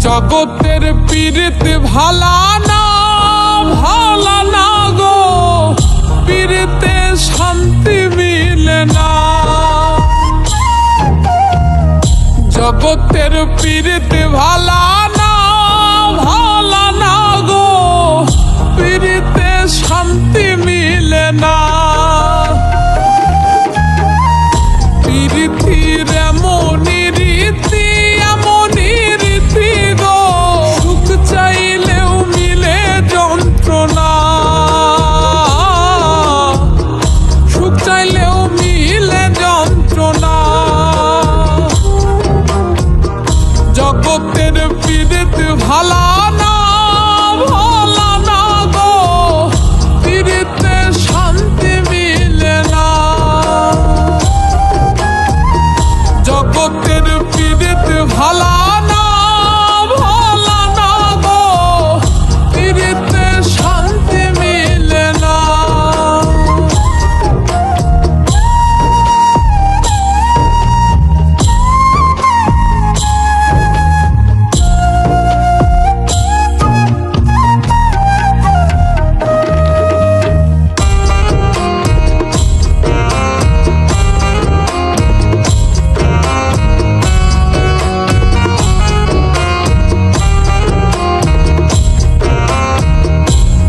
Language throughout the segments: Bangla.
জগতের পীড়িত ভালা না গো, পীড়িতে শান্তি মিলে না। জগতের পীড়িত ভালা না গো, পীড়িতে শান্তি মিলে না। পীড়িতির এমনই রীতি গো, সুখ চাইলেও মিলে যন্ত্রণা, সুখ চাইলেও মিলে যন্ত্রণা। জগতের পীড়িত ভালা না গো, পীড়িতে শান্তি মিলে না। জগতের পীড়িত ভালা না গো, পীড়িতে শান্তি মিলে না।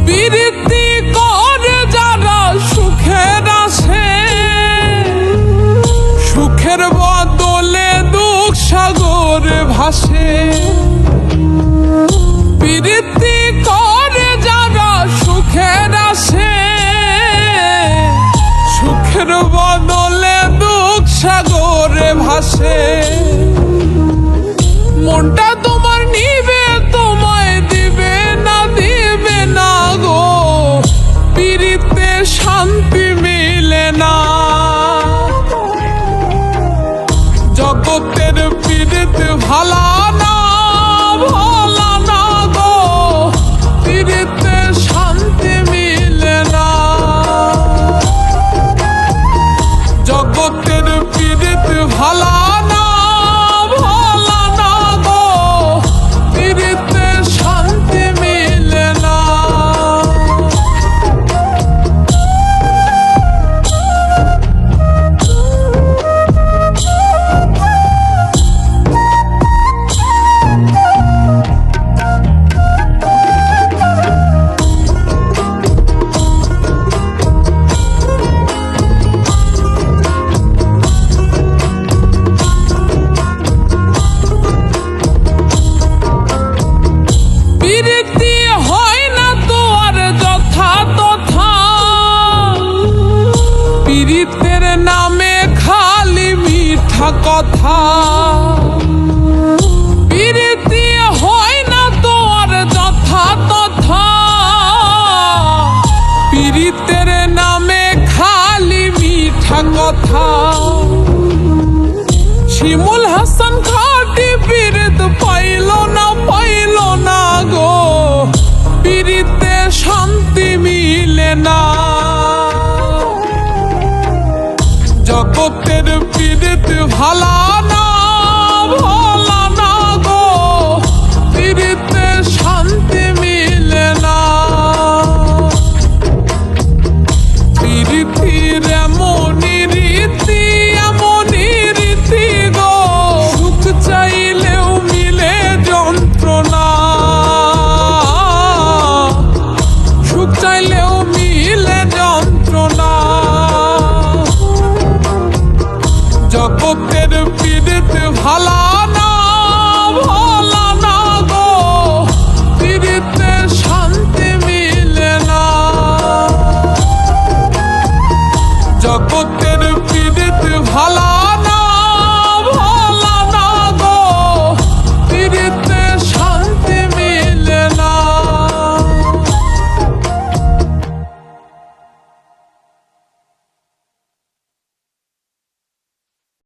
পীড়িতি করে যারা সুখের আসে, সুখের বদলে দুঃখ সাগরে ভাসে। পীড়িতি করে যারা সুখের আসে, সুখের বদলে দুঃখ সাগরে ভাসে। মনটা তোমার নিবে, তোমায় দিবে না গো, পীড়িতে শান্তি মিলে না। জগতের পীড়িত ভালা না গো, পীড়িতে শান্তি মিলে না। জগতের পীড়িত ভালা না গো, পীড়িতে শান্তি মিলে না। পীড়িতি হয় না তো আর যথা তথা, পীড়িতের নামে খালি মিঠা কথা।